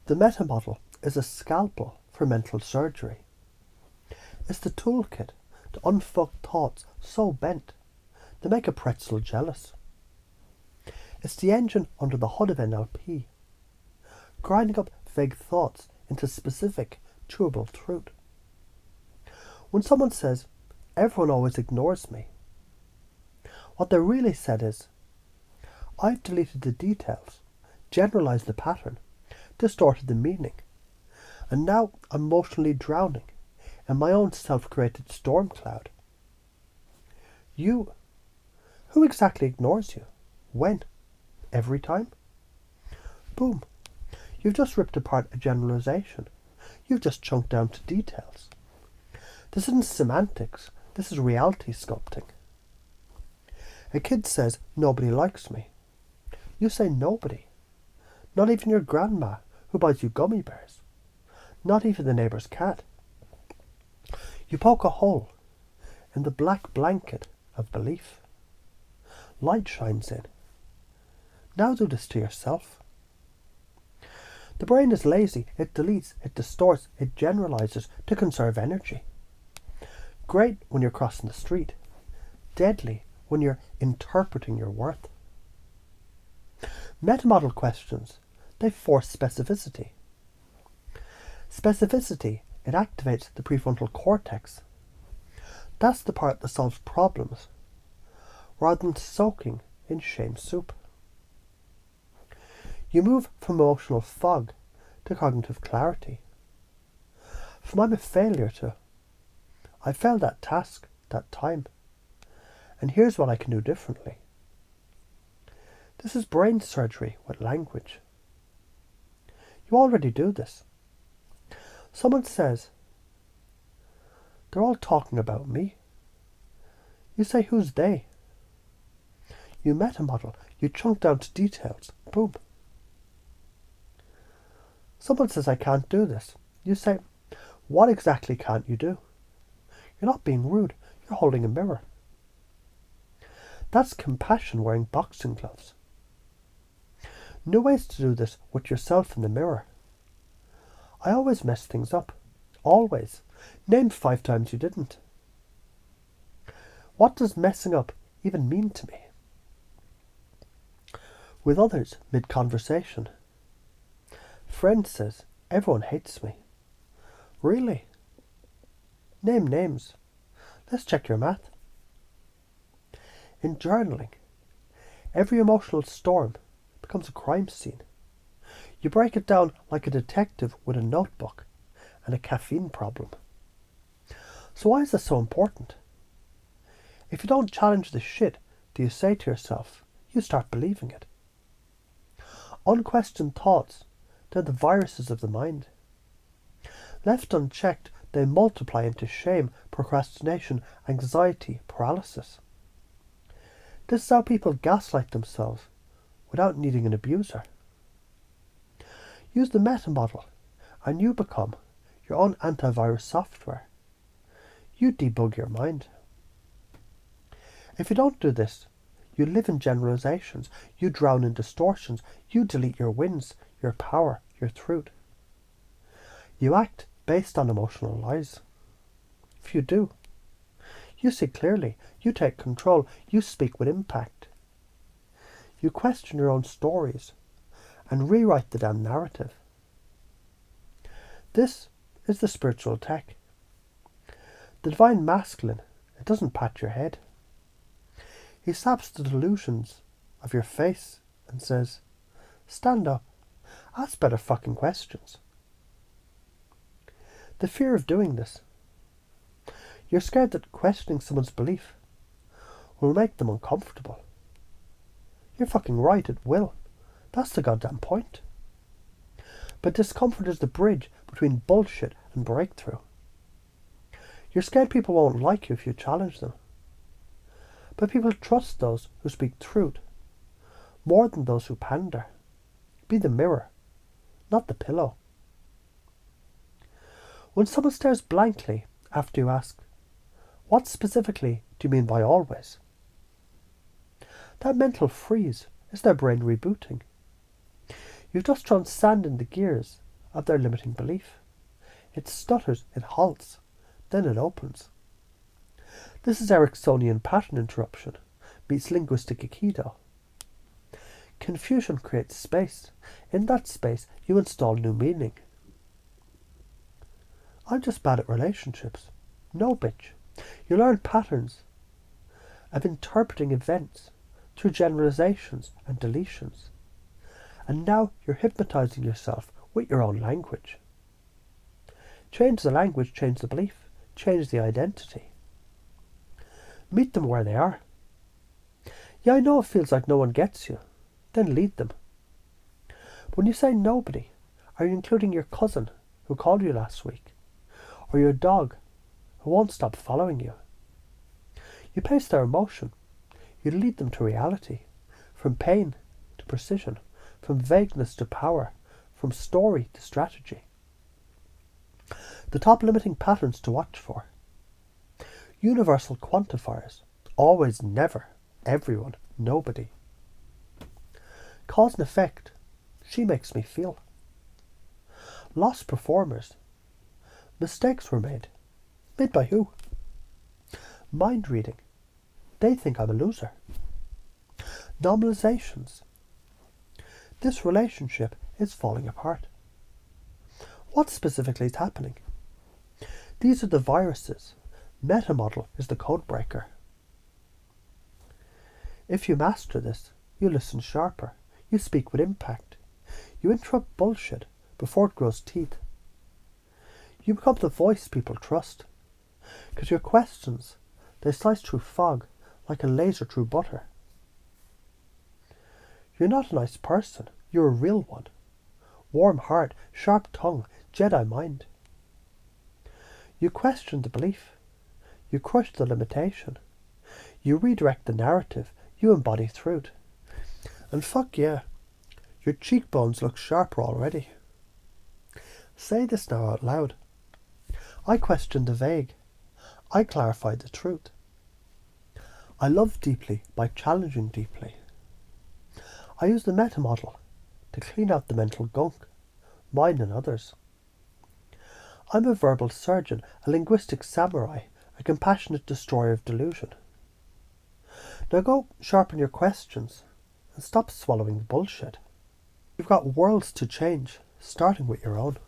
The meta-model is a scalpel for mental surgery. It's the toolkit to unfuck thoughts so bent they make a pretzel jealous. It's the engine under the hood of NLP, grinding up vague thoughts into specific, chewable truth. When someone says, "Everyone always ignores me," what they really said is, "I've deleted the details, generalized the pattern, distorted the meaning, and now I'm emotionally drowning in my own self-created storm cloud." You? Who exactly ignores you? When? Every time? Boom. You've just ripped apart a generalization. You've just chunked down to details. This isn't semantics. This is reality sculpting. A kid says, "Nobody likes me." You say nobody. Not even your grandma who buys you gummy bears. Not even the neighbour's cat. You poke a hole in the black blanket of belief. Light shines in. Now do this to yourself. The brain is lazy. It deletes, it distorts, it generalizes to conserve energy. Great when you're crossing the street. Deadly when you're interpreting your worth. Metamodel questions, they force specificity. Specificity, it activates the prefrontal cortex. That's the part that solves problems, rather than soaking in shame soup. You move from emotional fog to cognitive clarity. From "I'm a failure" to "I failed that task, that time, and here's what I can do differently." This is brain surgery with language. You already do this. Someone says, "They're all talking about me." You say, "Who's they?" You metamodel. You chunk down to details. Boom. Someone says, "I can't do this." You say, "What exactly can't you do?" You're not being rude. You're holding a mirror. That's compassion wearing boxing gloves. New ways to do this with yourself in the mirror. I always mess things up. Always. Name 5 times you didn't. What does messing up even mean to me? With others, mid-conversation. Friend says, "Everyone hates me." Really? Name names. Let's check your math. In journaling, every emotional storm becomes a crime scene. You break it down like a detective with a notebook and a caffeine problem. So why is this so important? If you don't challenge the shit that you say to yourself, you start believing it. Unquestioned thoughts, they're the viruses of the mind. Left unchecked, they multiply into shame, procrastination, anxiety, paralysis. This is how people gaslight themselves without needing an abuser. Use the meta model and you become your own antivirus software. You debug your mind. If you don't do this, you live in generalizations, you drown in distortions, you delete your wins, your power, your truth. You act based on emotional lies. If you do, you see clearly, you take control, you speak with impact. You question your own stories and rewrite the damn narrative. This is the spiritual tech. The divine masculine, it doesn't pat your head. He saps the delusions of your face and says, "Stand up, ask better fucking questions." The fear of doing this. You're scared that questioning someone's belief will make them uncomfortable. You're fucking right, it will. That's the goddamn point. But discomfort is the bridge between bullshit and breakthrough. You're scared people won't like you if you challenge them. But people trust those who speak truth more than those who pander. Be the mirror, not the pillow. When someone stares blankly after you ask, "What specifically do you mean by always?" That mental freeze is their brain rebooting. You've just thrown sand in the gears of their limiting belief. It stutters, it halts, then it opens. This is Ericksonian pattern interruption meets linguistic aikido. Confusion creates space. In that space, you install new meaning. I'm just bad at relationships. No, bitch. You learn patterns of interpreting events through generalizations and deletions. And now you're hypnotizing yourself with your own language. Change the language, change the belief, change the identity. Meet them where they are. Yeah, I know it feels like no one gets you. Then lead them. But when you say nobody, are you including your cousin who called you last week? Or your dog who won't stop following you? You pace their emotion. You lead them to reality. From pain to precision. From vagueness to power. From story to strategy. The top limiting patterns to watch for. Universal quantifiers. Always, never, everyone, nobody. Cause and effect. She makes me feel. Lost performers. Mistakes were made. Made by who? Mind reading. They think I'm a loser. Normalizations. This relationship is falling apart. What specifically is happening? These are the viruses. Metamodel is the code breaker. If you master this, you listen sharper. You speak with impact. You interrupt bullshit before it grows teeth. You become the voice people trust. Because your questions, they slice through fog like a laser through butter. You're not a nice person. You're a real one. Warm heart, sharp tongue, Jedi mind. You question the belief. You crush the limitation. You redirect the narrative. You embody truth. And fuck yeah, your cheekbones look sharper already. Say this now out loud. I question the vague. I clarify the truth. I love deeply by challenging deeply. I use the meta model to clean out the mental gunk, mine and others. I'm a verbal surgeon, a linguistic samurai, a compassionate destroyer of delusion. Now go sharpen your questions and stop swallowing the bullshit. You've got worlds to change, starting with your own.